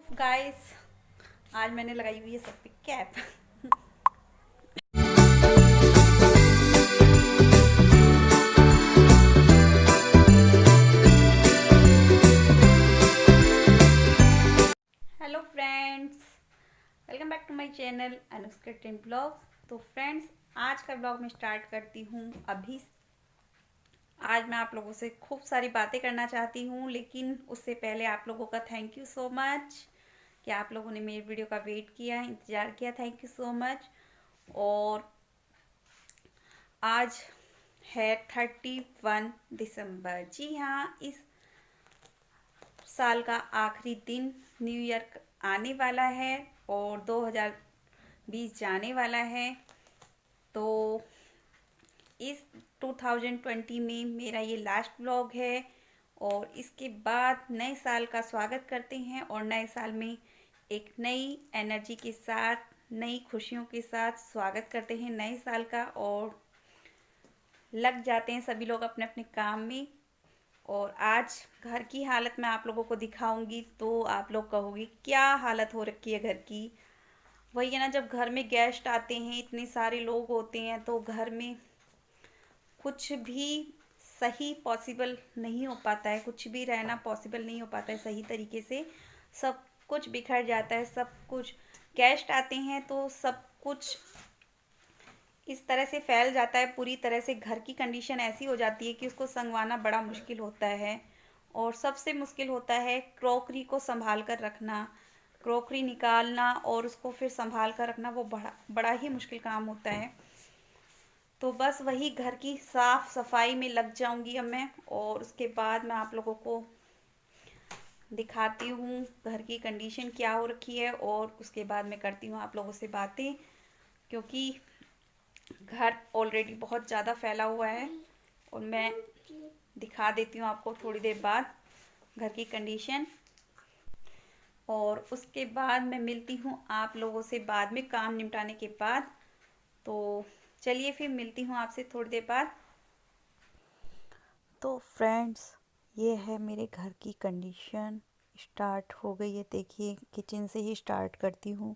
Guys, आज मैंने लगाई हुई है सब पे cap. Hello friends, welcome back to my channel Anushka ten blog. तो फ्रेंड्स, आज का ब्लॉग मैं स्टार्ट करती हूँ अभी। आज मैं आप लोगों से खूब सारी बातें करना चाहती हूँ, लेकिन उससे पहले आप लोगों का थैंक यू सो मच कि आप लोगों ने मेरी वीडियो का वेट किया, इंतज़ार किया। Thank you so much. और आज है 31 दिसंबर। जी हाँ, इस साल का आखिरी दिन, न्यू ईयर आने वाला है और 2020 जाने वाला है। तो इस 2020 में मेरा ये लास्ट व्लॉग है और इसके बाद नए साल का स्वागत करते हैं और नए साल में एक नई एनर्जी के साथ, नई खुशियों के साथ स्वागत करते हैं नए साल का और लग जाते हैं सभी लोग अपने अपने काम में। और आज घर की हालत मैं आप लोगों को दिखाऊंगी तो आप लोग कहोगे क्या हालत हो रखी है घर की। वही है ना, जब घर में गेस्ट आते हैं, इतने सारे लोग होते हैं, तो घर में कुछ भी सही पॉसिबल नहीं हो पाता है, कुछ भी रहना पॉसिबल नहीं हो पाता है सही तरीके से। सब कुछ बिखर जाता है, सब कुछ। गेस्ट आते हैं तो सब कुछ इस तरह से फैल जाता है, पूरी तरह से घर की कंडीशन ऐसी हो जाती है कि उसको संगवाना बड़ा मुश्किल होता है। और सबसे मुश्किल होता है क्रॉकरी को संभाल कर रखना, क्रॉकरी निकालना और उसको फिर संभाल कर रखना, वो बड़ा बड़ा ही मुश्किल काम होता है। तो बस वही घर की साफ सफाई में लग जाऊंगी अब मैं, और उसके बाद मैं आप लोगों को दिखाती हूँ घर की कंडीशन क्या हो रखी है और उसके बाद मैं करती हूँ आप लोगों से बातें, क्योंकि घर ऑलरेडी बहुत ज़्यादा फैला हुआ है। और मैं दिखा देती हूँ आपको थोड़ी देर बाद घर की कंडीशन, और उसके बाद मैं मिलती हूँ आप लोगों से बाद में काम निपटाने के बाद। तो चलिए फिर मिलती हूँ आपसे थोड़ी देर बाद। तो फ्रेंड्स, ये है मेरे घर की कंडीशन। स्टार्ट हो गई है, देखिए किचन से ही स्टार्ट करती हूँ।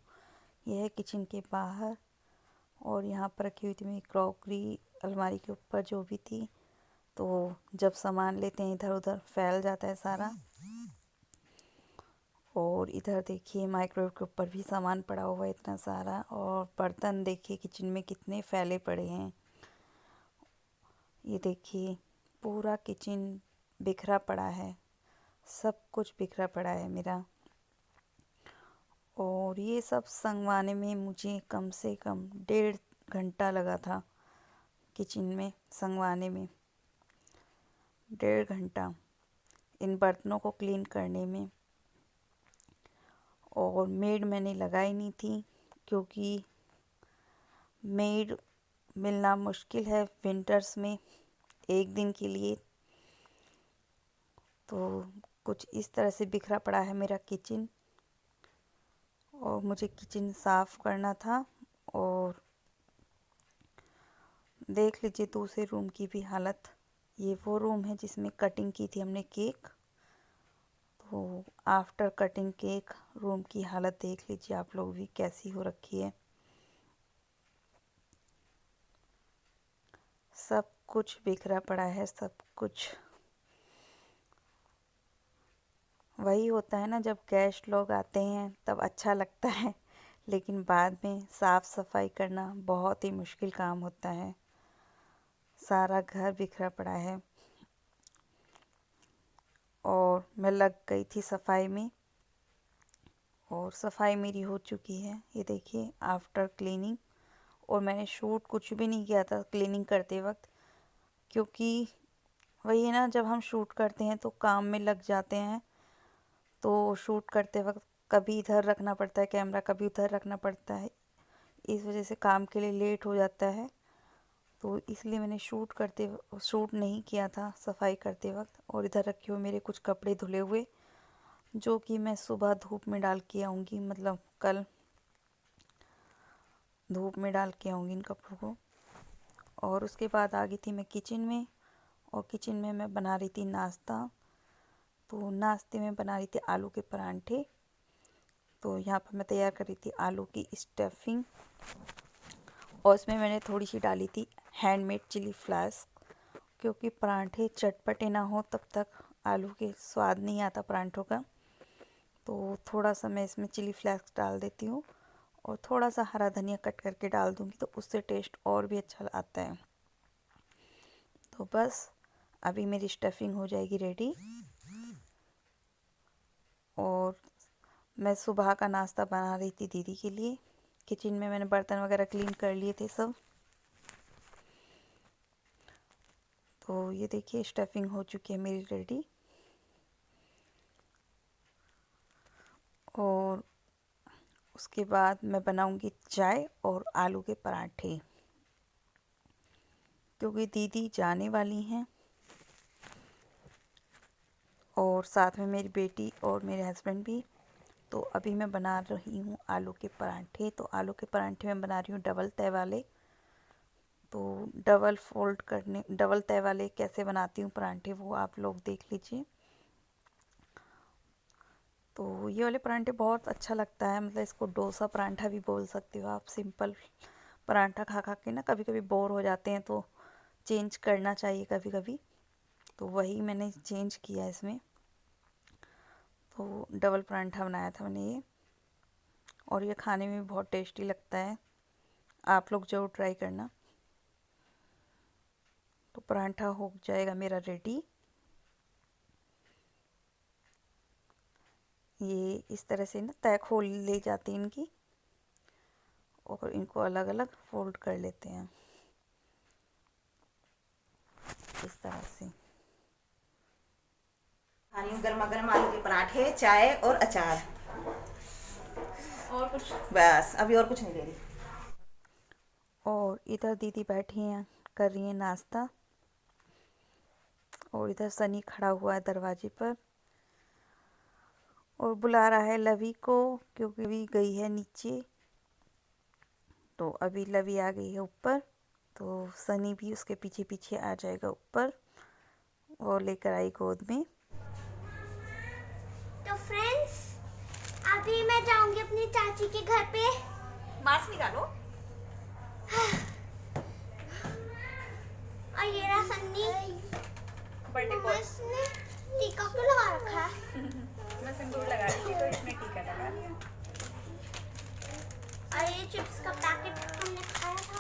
यह है किचन के बाहर, और यहाँ पर रखी हुई थी मेरी क्रॉकरी अलमारी के ऊपर जो भी थी। तो जब सामान लेते हैं इधर उधर फैल जाता है सारा। और इधर देखिए माइक्रोवेव के ऊपर भी सामान पड़ा हुआ है इतना सारा, और बर्तन देखिए किचन में कितने फैले पड़े हैं। ये देखिए पूरा किचन बिखरा पड़ा है, सब कुछ बिखरा पड़ा है मेरा। और ये सब संगवाने में मुझे कम से कम 1.5 घंटा लगा था, किचन में संगवाने में 1.5 घंटा इन बर्तनों को क्लीन करने में। और मेड मैंने लगाई नहीं थी, क्योंकि मेड मिलना मुश्किल है विंटर्स में एक दिन के लिए। तो कुछ इस तरह से बिखरा पड़ा है मेरा किचन, और मुझे किचन साफ़ करना था। और देख लीजिए दूसरे रूम की भी हालत। ये वो रूम है जिसमें कटिंग की थी हमने केक। तो आफ्टर कटिंग केक रूम की हालत देख लीजिए आप लोग भी कैसी हो रखी है। सब कुछ बिखरा पड़ा है, सब कुछ। वही होता है ना, जब गेस्ट लोग आते हैं तब अच्छा लगता है, लेकिन बाद में साफ़ सफाई करना बहुत ही मुश्किल काम होता है। सारा घर बिखरा पड़ा है और मैं लग गई थी सफाई में, और सफाई मेरी हो चुकी है। ये देखिए आफ्टर क्लीनिंग। और मैंने शूट कुछ भी नहीं किया था क्लीनिंग करते वक्त, क्योंकि वही है ना, जब हम शूट करते हैं तो काम में लग जाते हैं, तो शूट करते वक्त कभी इधर रखना पड़ता है कैमरा, कभी उधर रखना पड़ता है। इस वजह से काम के लिए लेट हो जाता है। तो इसलिए मैंने शूट नहीं किया था सफाई करते वक्त। और इधर रखे हुए मेरे कुछ कपड़े धुले हुए, जो कि मैं सुबह धूप में डाल के आऊँगी, मतलब कल धूप में डाल के आऊँगी इन कपड़ों को। और उसके बाद आ गई थी मैं किचन में, और किचन में मैं बना रही थी नाश्ता। तो नाश्ते में बना रही थी आलू के परांठे। तो यहाँ पर मैं तैयार कर रही थी आलू की स्टफिंग, और इसमें मैंने थोड़ी सी डाली थी हैंडमेड चिली फ्लेक्स, क्योंकि परांठे चटपटे ना हो तब तक आलू के स्वाद नहीं आता परांठों का। तो थोड़ा सा मैं इसमें चिली फ्लेक्स डाल देती हूँ, और थोड़ा सा हरा धनिया कट करके डाल दूँगी, तो उससे टेस्ट और भी अच्छा आता है। तो बस अभी मेरी स्टफिंग हो जाएगी रेडी। और मैं सुबह का नाश्ता बना रही थी दीदी के लिए। किचन में मैंने बर्तन वगैरह क्लीन कर लिए थे सब। तो ये देखिए स्टफिंग हो चुकी है मेरी रेडी। और उसके बाद मैं बनाऊंगी चाय और आलू के पराठे, क्योंकि दीदी जाने वाली हैं और साथ में मेरी बेटी और मेरे हस्बैंड भी। तो अभी मैं बना रही हूँ आलू के पराठे। तो आलू के पराठे मैं बना रही हूँ डबल तय वाले। तो डबल तय वाले कैसे बनाती हूँ पराठे वो आप लोग देख लीजिए। तो ये वाले पराठे बहुत अच्छा लगता है, मतलब इसको डोसा पराठा भी बोल सकते हो आप। सिंपल पराठा खा खा के ना कभी कभी बोर हो जाते हैं, तो चेंज करना चाहिए कभी कभी। तो वही मैंने चेंज किया इसमें। तो डबल पराठा बनाया था मैंने ये, और ये खाने में भी बहुत टेस्टी लगता है। आप लोग ज़रूर ट्राई करना। तो पराठा हो जाएगा मेरा रेडी। ये इस तरह से ना तय खोल ले जाती है इनकी, और इनको अलग अलग फोल्ड कर लेते हैं इस तरह से। खानी हूँ गर्मा गर्म आलू के पराठे, चाय और अचार, और कुछ बस अभी और कुछ नहीं ले रही। और इधर दीदी बैठी हैं कर रही हैं नाश्ता, और इधर सनी खड़ा हुआ है दरवाजे पर और बुला रहा है लवी को, क्योंकि लवी गई है नीचे। तो अभी लवी आ गई है ऊपर, तो सनी भी उसके पीछे पीछे आ जाएगा ऊपर, और लेकर आई गोद में। तो फ्रेंड्स, अभी मैं जाऊंगी अपनी चाची के घर पे। मास्क निकालो। और ये रहा सन्नी। बर्थडे मम्मा इसने टीका क्यों लगा रखा है? मैं सिंदूर लगा रही थी तो इसमें टीका लगा लिया। और ये चिप्स का पैकेट हमने खाया था।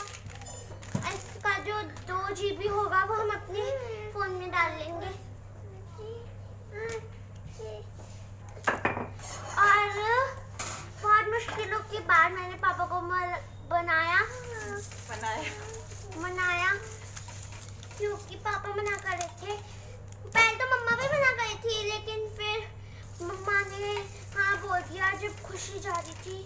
इसका जो 2 GB होगा वो हम अपने फोन में डाल लेंगे। और बहुत मुश्किलों के बाद मैंने पापा को मनाया, क्योंकि पापा मना कर रहे थे। पहले तो मम्मा भी मना कर रही थी, लेकिन फिर मम्मा ने हाँ बोल दिया जब खुशी जा रही थी।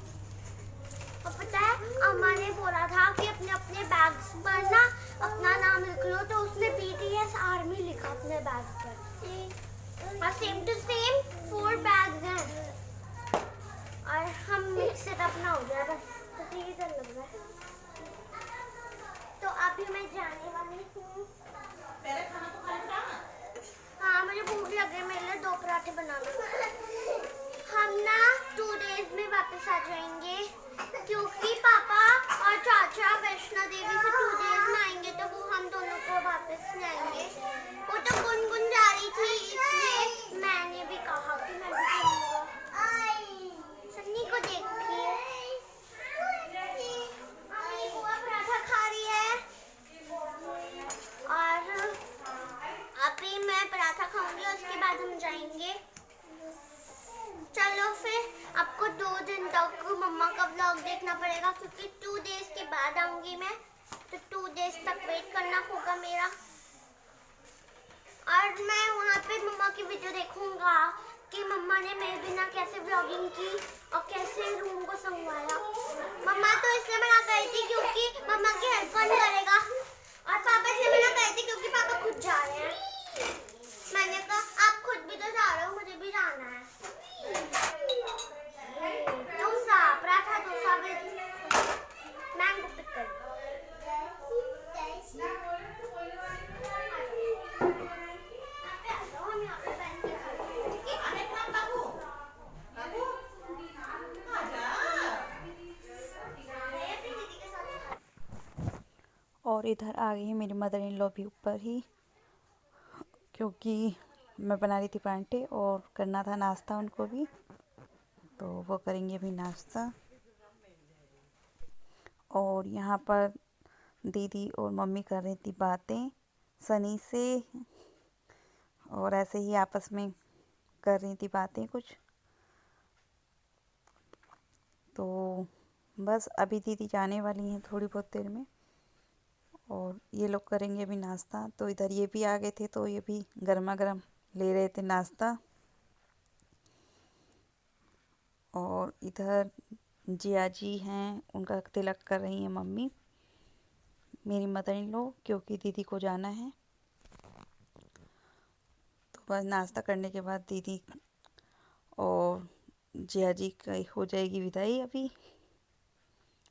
और पता है अम्मा ने बोला था कि अपने अपने बैग्स पर ना अपना नाम लिख लो, तो उसने BTS आर्मी लिखा अपने बैग पर। और सेम टू सेम 4 बैग्स हैं, और हम मिक्स इट अपना हो गया बस। तो ठीक है लग रहा है। तो अभी मैं जाने वाली हूँ। पहले खाना तो खा लेना। हाँ मुझे भूख लग रही है, मेरे लिए 2 पराठे बना लो। हम ना 2 डेज में वापस आ जाएंगे, क्योंकि पापा और चाचा वैष्णो देवी से 2 डेज में आएंगे, तो वो हम दोनों को वापस लाएंगे। वो तो गुनगुन जा रही थी, इसलिए मैंने भी कहा कि मैं भी जाऊंगा। सन्नी को देखिए, मम्मी बुआ पराठा खा रही है, और अभी मैं पराठा खाऊंगी, उसके बाद हम जाएंगे। चलो फिर आपको 2 दिन तक मम्मा का व्लॉग देखना पड़ेगा, क्योंकि 2 डेज के बाद आऊंगी मैं, तो 2 डेज तक वेट करना होगा मेरा। और मैं वहाँ पे मम्मा की वीडियो देखूंगा कि मम्मा ने मेरे बिना कैसे व्लॉगिंग की और कैसे रूम को संभाला। मम्मा तो इसलिए मना कर रही थी क्योंकि मम्मा की हेल्प कौन करेगा, और पापा इसलिए मना कर रहे थे क्योंकि पापा खुद जा रहे हैं। मैंने कहा आप खुद भी तो जा रहे हो, मुझे भी जाना है। Dosa, paratha dosa with mango pickle. हम यहाँ पे बैठ के खाते हैं, ठीक है? और इधर आ गई है मेरी मदर इन लॉ भी ऊपर ही, क्योंकि मैं बना रही थी परांठे और करना था नाश्ता उनको भी, तो वो करेंगे अभी नाश्ता। और यहाँ पर दीदी और मम्मी कर रही थी बातें सनी से, और ऐसे ही आपस में कर रही थी बातें कुछ। तो बस अभी दीदी जाने वाली हैं थोड़ी बहुत देर में, और ये लोग करेंगे अभी नाश्ता। तो इधर ये भी आ गए थे, तो ये भी गर्मा गर्म ले रहे थे नाश्ता। और इधर जिया जी हैं, उनका तिलक कर रही हैं मम्मी, मेरी मदर इन लॉ, क्योंकि दीदी को जाना है। तो बस नाश्ता करने के बाद दीदी और जिया जी का हो जाएगी विदाई अभी।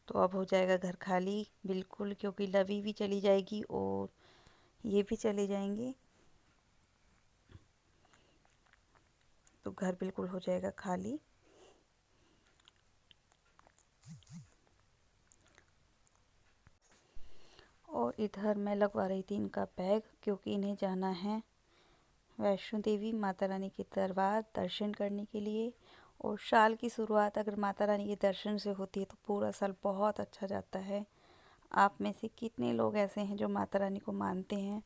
तो अब हो जाएगा घर खाली बिल्कुल, क्योंकि लवी भी चली जाएगी और ये भी चले जाएंगे, तो घर बिल्कुल हो जाएगा खाली। और इधर मैं लगवा रही थी इनका बैग, क्योंकि इन्हें जाना है वैष्णो देवी माता रानी के दरबार दर्शन करने के लिए। और साल की शुरुआत अगर माता रानी के दर्शन से होती है तो पूरा साल बहुत अच्छा जाता है। आप में से कितने लोग ऐसे हैं जो माता रानी को मानते हैं?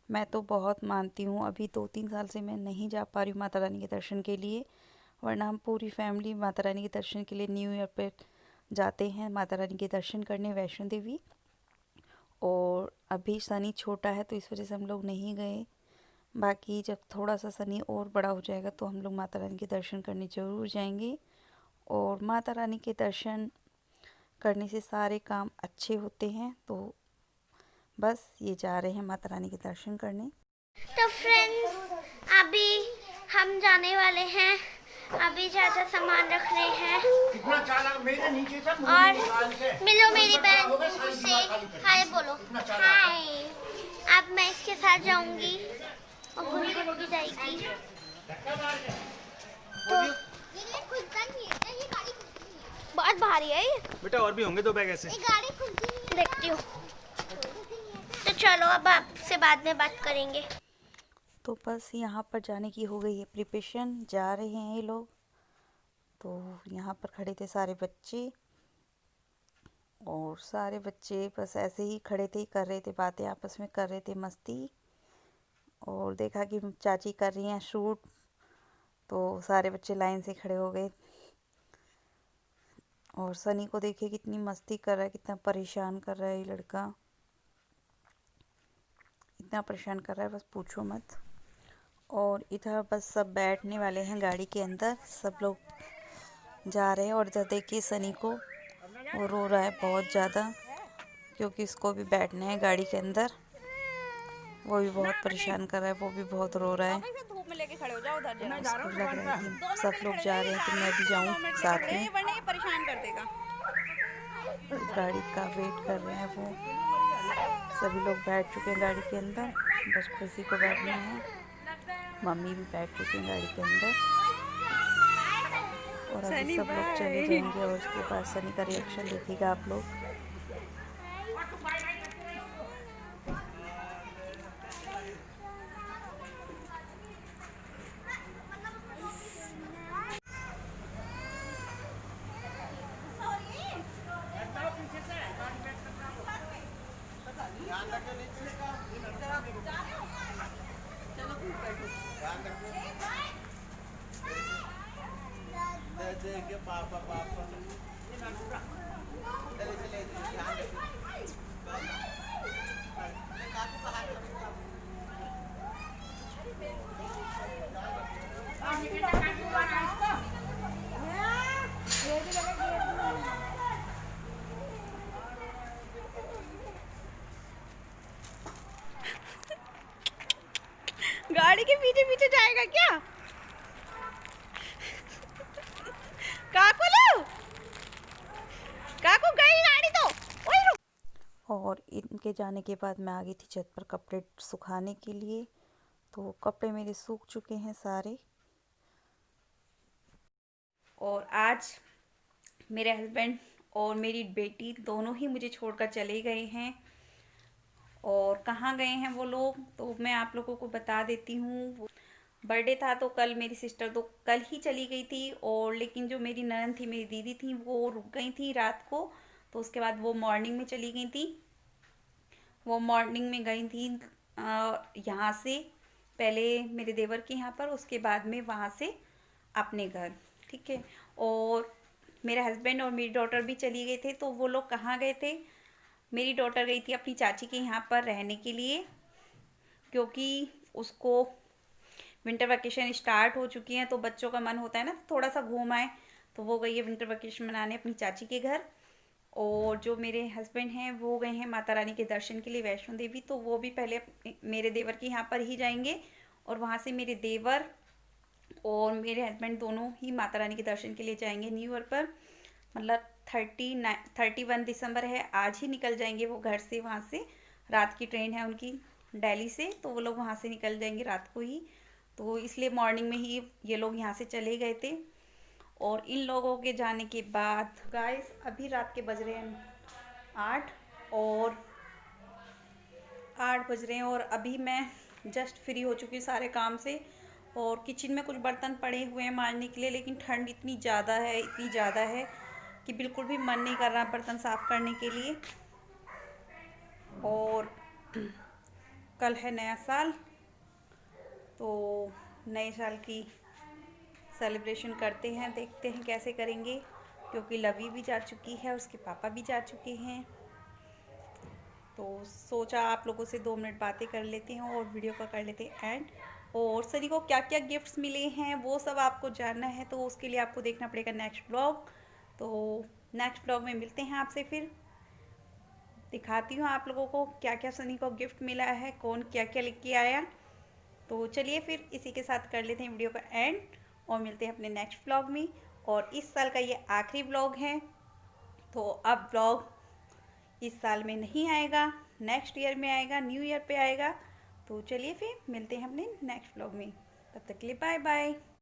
मैं तो बहुत मानती हूँ। अभी 2-3 साल से मैं नहीं जा पा रही हूँ माता रानी के दर्शन के लिए, वरना हम पूरी फैमिली माता रानी के दर्शन के लिए न्यू ईयर पे जाते हैं माता रानी के दर्शन करने वैष्णो देवी। और अभी सनी छोटा है तो इस वजह से हम लोग नहीं गए। बाकी जब थोड़ा सा सनी और बड़ा हो जाएगा तो हम लोग माता रानी के दर्शन करने ज़रूर जाएंगे। और माता रानी के दर्शन करने से सारे काम अच्छे होते हैं। तो बस ये जा रहे हैं माता रानी के दर्शन करने। तो फ्रेंड्स, अभी हम जाने वाले हैं। अभी चाचा सामान रख रहे हैं। और मिलो मेरी बहन से, हाय बोलो। हाय। अब मैं इसके साथ जाऊंगी और गुनगुन भी जाएगी। तो ये गाड़ी बहुत भारी है ये। बेटा और भी होंगे 2 बैग ऐसे। ये गाड़ी खुलती देखती हूँ। तो चलो अब आपसे बाद में बात करेंगे। तो बस यहाँ पर जाने की हो गई है प्रिपरेशन, जा रहे हैं ये लोग। तो यहाँ पर खड़े थे सारे बच्चे, और सारे बच्चे बस ऐसे ही खड़े थे, कर रहे थे बातें, आपस में कर रहे थे मस्ती। और देखा कि चाची कर रही हैं शूट, तो सारे बच्चे लाइन से खड़े हो गए। और सनी को देखिए कितनी मस्ती कर रहा है, कितना परेशान कर रहा है ये लड़का, इतना परेशान कर रहा है बस पूछो मत। और इधर बस सब बैठने वाले हैं गाड़ी के अंदर, सब लोग जा रहे हैं। और इधर देखिए सनी को, वो रो रहा है बहुत ज़्यादा, क्योंकि उसको भी बैठना है गाड़ी के अंदर। वो भी बहुत परेशान कर रहा है, वो भी बहुत रो रहा है। उसको लग रहा है कि सब लोग जा रहे हैं तो मैं भी जाऊँ साथ में। गाड़ी का वेट कर रहे हैं वो, सभी लोग बैठ चुके हैं गाड़ी के अंदर, बस किसी को बैठना है। मम्मी भी बैठ चुकी हैं गाड़ी के अंदर, और अभी सब लोग चले जाएंगे। और उसके बाद सनी का रिएक्शन देखिएगा आप लोग। गाड़ी के पीछे पीछे जाएगा क्या? काकू गई गाड़ी तो। और इनके जाने के बाद मैं आ गई थी छत पर कपड़े सुखाने के लिए। तो कपड़े मेरे सूख चुके हैं सारे। और आज मेरे हस्बैंड और मेरी बेटी दोनों ही मुझे छोड़कर चले गए हैं। और कहाँ गए हैं वो लोग तो मैं आप लोगों को बता देती हूँ। बर्थडे था तो कल मेरी सिस्टर तो कल ही चली गई थी, और लेकिन जो मेरी ननद थी, मेरी दीदी थी, वो रुक गई थी रात को, तो उसके बाद वो मॉर्निंग में चली गई थी। वो मॉर्निंग में गई थी यहाँ से पहले मेरे देवर के यहाँ पर, उसके बाद में वहाँ से अपने घर, ठीक है। और मेरे हस्बैंड और मेरी डॉटर भी चली गए थे। तो वो लोग कहाँ गए थे, मेरी डॉटर गई थी अपनी चाची के यहाँ पर रहने के लिए, क्योंकि उसको विंटर वेकेशन स्टार्ट हो चुकी हैं, तो बच्चों का मन होता है ना थोड़ा सा घूम आए, तो वो गई है विंटर वेकेशन मनाने अपनी चाची के घर। और जो मेरे हस्बैंड हैं वो गए हैं माता रानी के दर्शन के लिए वैष्णो देवी, तो वो भी पहले मेरे देवर के यहाँ पर ही जाएंगे, और वहाँ से मेरे देवर और मेरे हस्बैंड दोनों ही माता रानी के दर्शन के लिए जाएंगे न्यू ईयर पर। मतलब 31 दिसंबर है, आज ही निकल जाएंगे वो घर से, वहाँ से रात की ट्रेन है उनकी दिल्ली से, तो वो लोग वहाँ से निकल जाएंगे रात को ही। तो इसलिए मॉर्निंग में ही ये लोग यहाँ से चले गए थे। और इन लोगों के जाने के बाद गाइस अभी रात के बज रहे हैं 8, और 8 बज रहे हैं, और अभी मैं जस्ट फ्री हो चुकी हूँ सारे काम से। और किचन में कुछ बर्तन पड़े हुए हैं मांजने के लिए, लेकिन ठंड इतनी ज़्यादा है, इतनी ज़्यादा है कि बिल्कुल भी मन नहीं कर रहा बर्तन साफ़ करने के लिए। और कल है नया साल, तो नए साल की सेलिब्रेशन करते हैं, देखते हैं कैसे करेंगे, क्योंकि लवी भी जा चुकी है, उसके पापा भी जा चुके हैं। तो सोचा आप लोगों से 2 मिनट बातें कर लेते हैं और वीडियो का कर लेते हैं एंड। और सनी को क्या क्या गिफ्ट्स मिले हैं वो सब आपको जानना है, तो उसके लिए आपको देखना पड़ेगा नेक्स्ट ब्लॉग। तो नेक्स्ट ब्लॉग में मिलते हैं आपसे, फिर दिखाती हूँ आप लोगों को क्या क्या सनी को गिफ्ट मिला है, कौन क्या क्या लेके आया। तो चलिए फिर इसी के साथ कर लेते हैं वीडियो का एंड, और मिलते हैं अपने नेक्स्ट ब्लॉग में। और इस साल का ये आखिरी ब्लॉग है, तो अब ब्लॉग इस साल में नहीं आएगा, नेक्स्ट ईयर में आएगा, न्यू ईयर पे आएगा। तो चलिए फिर मिलते हैं अपने नेक्स्ट ब्लॉग में, तब तक के लिए बाय बाय।